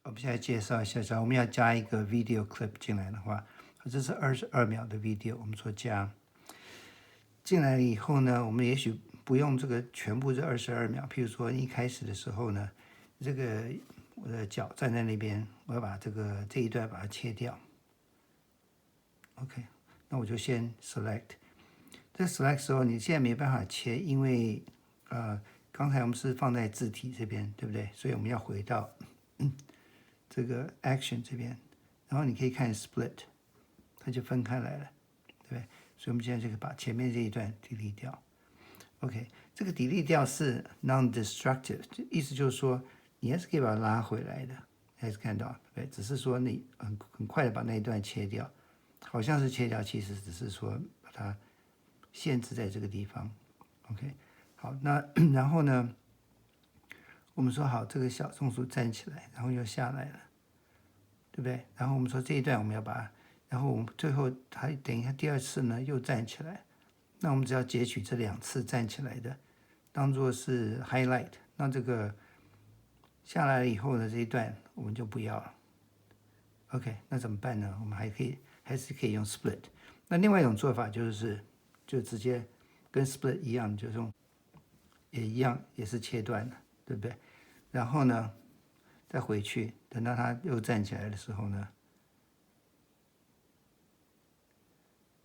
我们现在介绍一下，假如我们要加一个 video clip 进来的话，这是22秒的 video，我们说加进来了以后呢，我们也许不用这个全部是22秒。譬如说一开始的时候呢，这个我的脚站在那边，我要把这一段把它切掉。OK， 那我就先 select。这 select 时候，你现在没办法切，因为刚才我们是放在字体这边，对不对？所以我们要回到这个 action 这边，然后你可以看 split， 它就分开来了，对不对？所以我们现在就可以把前面这一段 delete 掉。OK， 这个 delete 掉是 non-destructive， 意思就是说你还是可以把它拉回来的，还是看到，对，只是说你很快的把那一段切掉，好像是切掉，其实只是说把它限制在这个地方。OK， 好，那然后呢，我们说好这个小松鼠站起来，然后又下来了，对不对？然后我们说这一段我们要把它，然后我们最后它等一下第二次呢又站起来。那我们只要截取这2次站起来的，当做是 highlight。那这个下来了以后的这一段我们就不要了。OK， 那怎么办呢？我们还是可以用 split。那另外一种做法就直接跟 split 一样，就是也一样，也是切断的，对不对？然后呢，再回去，等到它又站起来的时候呢，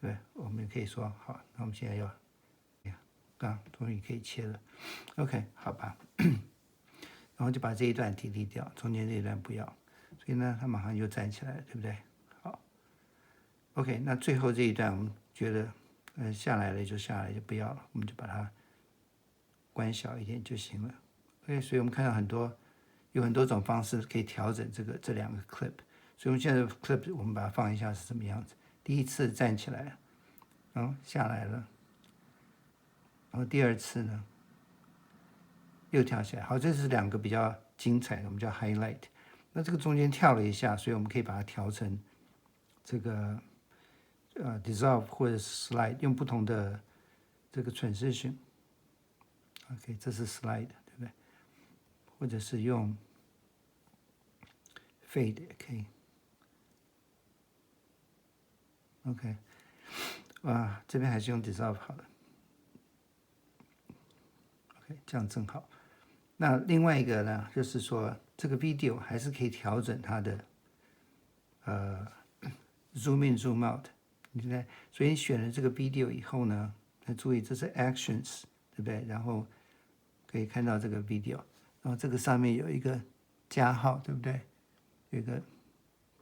对，我们可以说好，那我们现在要，终于可以切了。OK， 好吧，然后就把这一段delete掉，中间这一段不要，所以呢，它马上就站起来了，对不对？好 ，OK， 那最后这一段我们觉得，下来了就下来就不要了，我们就把它关小一点就行了。OK， 所以我们看到有很多种方式可以调整这2个 clip， 所以我们现在的 clip 我们把它放一下是什么样子。第一次站起来，然后下来了，然后第二次呢又跳起来。好，这是2个比较精彩的，我们叫 highlight。那这个中间跳了一下，所以我们可以把它调成这个dissolve 或者 slide， 用不同的这个 transition。OK， 这是 slide， 对不对？或者是用 fade 也可以。OK， 这边还是用 dissolve 好了。OK， 这样正好。那另外一个呢，就是说这个 video 还是可以调整它的zoom in zoom out， 对不对？所以你选了这个 video 以后呢，要注意这是 actions， 对不对？然后可以看到这个 video， 然后这个上面有一个加号，对不对？有一个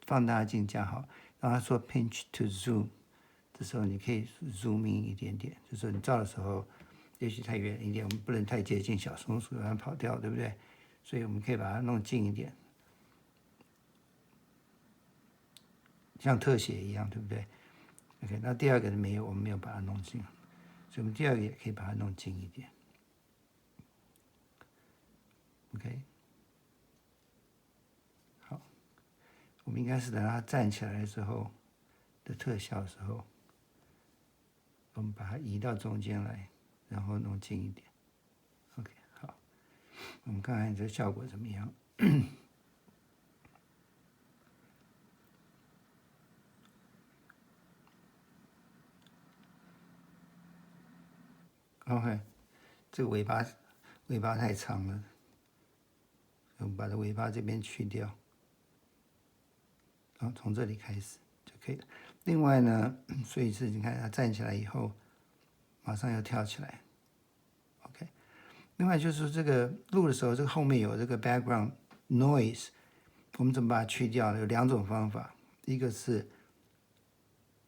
放大镜加号，然后它说 pinch to zoom， 这时候你可以 zoom in 一点点，就是说你照的时候也许太远一点，我们不能太接近小松鼠，让它跑掉，对不对？所以我们可以把它弄近一点，像特写一样，对不对 ？OK， 那第二个没有，我们没有把它弄近，所以我们第二个也可以把它弄近一点。OK， 好，我们应该是等它站起来之后的特效的时候，我们把它移到中间来，然后弄近一点。OK， 好，我们看看这效果怎么样。OK， 这个尾巴太长了，我们把这尾巴这边去掉，然后从这里开始就可以了。另外呢，所以是你看它站起来以后，马上要跳起来。OK， 另外就是这个录的时候，这个后面有这个 background noise， 我们怎么把它去掉呢？有2种方法，一个是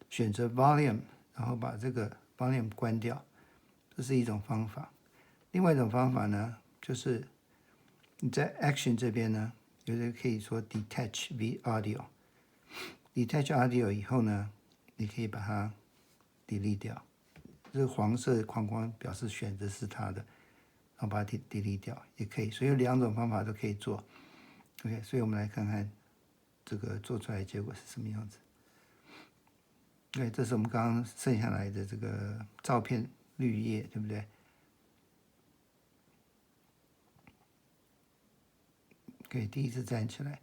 选择 volume， 然后把这个 volume 关掉，这是一种方法。另外一种方法呢，就是你在 action 这边呢，有的可以说 detach audio。detach audio 以后呢，你可以把它 delete 掉。这个黄色的框框表示选择是它的，然后把它 delete 掉也可以。所以有2种方法都可以做。OK， 所以我们来看看这个做出来的结果是什么样子。对，这是我们刚刚剩下来的这个照片绿叶，对不对？可以第一次站起来，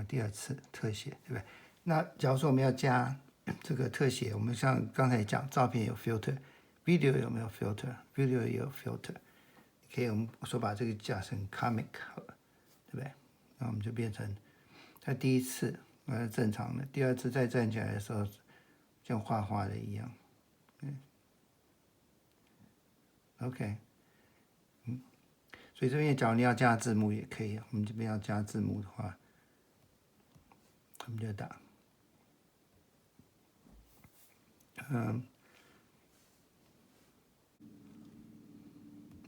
第二次特写，对不对？那假如说我们要加这个特写，我们像刚才讲，照片有 filter，video 有没有 filter？video 也有 filter，可以我们说把这个加成 comic 好了，对不对？那我们就变成他第一次正常的，第二次再站起来的时候像画画的一样，OK，所以这边假如你要加字幕也可以，我们这边要加字幕的话，我们就打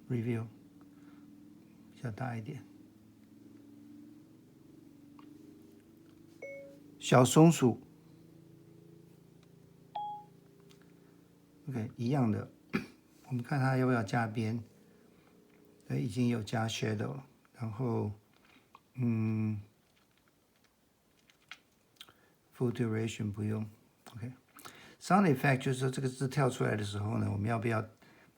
review 比较大一点。小松鼠 ，OK， 一样的，我们看它要不要加边，已经有加 shadow， 然后full duration 不用 ，OK。Sound effect 就是说这个字跳出来的时候呢，我们要不要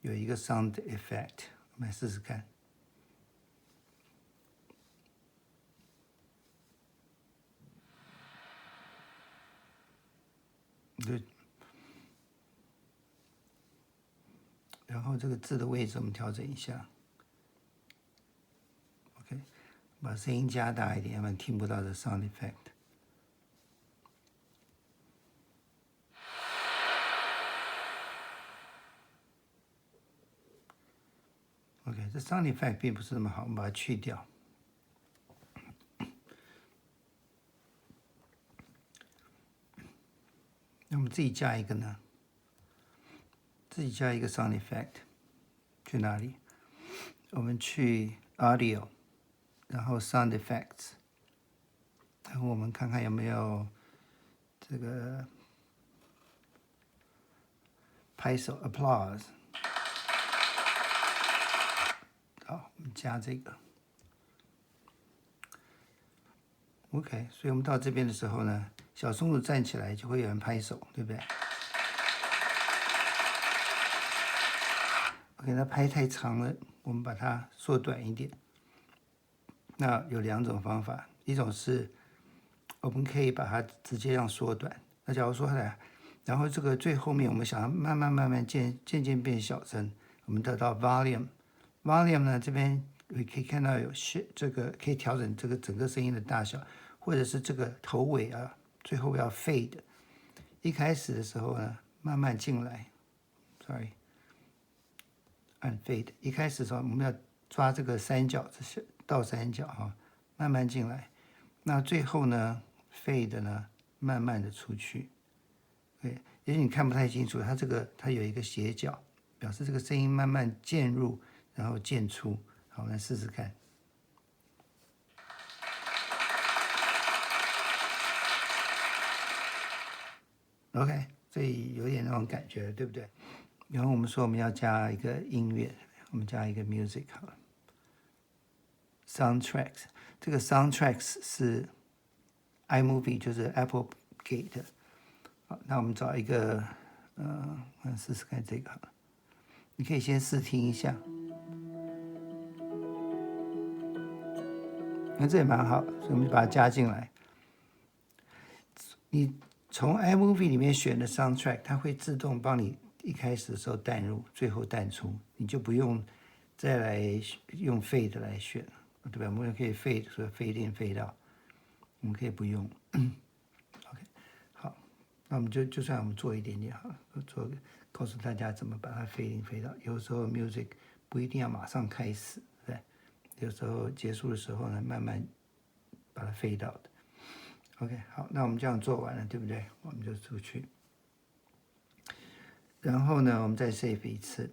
有一个 sound effect？ 我们来试试看。对，然后这个字的位置我们调整一下 ，OK， 把声音加大一点，要不然听不到的 sound effect。OK， 这 sound effect 并不是那么好，我们把它去掉。那我们自己加一个呢？自己加一个 sound effect， 去哪里？我们去 audio， 然后 sound effects， 然后我们看看有没有这个拍手 applause。好，我们加这个。OK， 所以我们到这边的时候呢，小松鼠站起来就会有人拍手，对不对？OK， 那拍太长了，我们把它缩短一点。那有两种方法，一种是我们可以把它直接让缩短。那假如说呢，然后这个最后面我们想要慢慢渐渐变小声，我们得到 volume 呢这边你可以看到有这个可以调整这个整个声音的大小，或者是这个头尾啊，最后要 fade。一开始的时候呢，慢慢进来 ，sorry， 按 fade。一开始的时候我们要抓这个三角，这是倒三角哈，慢慢进来。那最后呢 fade 呢，慢慢的出去。对，也许你看不太清楚，它有一个斜角，表示这个声音慢慢渐入，然后渐出。好，我们来试试看。OK， 所以有点那种感觉，对不对？然后我们说我们要加一个音乐，我们加一个 music 好了。Soundtracks， 这个 soundtracks 是 iMovie， 就是 Apple 给的。好，那我们找一个，试试看这个好了。你可以先试听一下，那这也蛮好，所以我们就把它加进来。你从 iMovie 里面选的 soundtrack， 它会自动帮你一开始的时候淡入，最后淡出，你就不用再来用 fade 来选，对吧？我们可以 fade， 说 fade in fade out， 我们可以不用。OK， 好，那我们就算我们做一点点好了，告诉大家怎么把它 fade in fade out。有时候 music 不一定要马上开始，对，有时候结束的时候呢，慢慢把它 fade out 的。OK， 好，那我们这样做完了，对不对？我们就出去，然后呢，我们再 save 一次，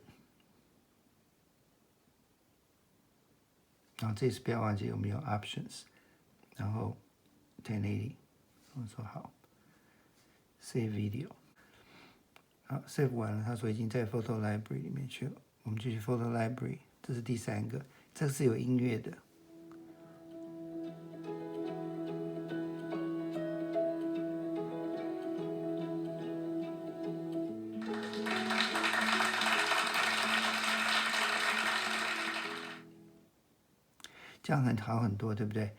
然后这次不要忘记我们有 options， 然后 1080， 我们说好 ，save video， 好 ，save 完了，他说已经在 photo library 里面去了，我们就去 photo library， 这是第三个，这是有音乐的。这样好很多，对不对？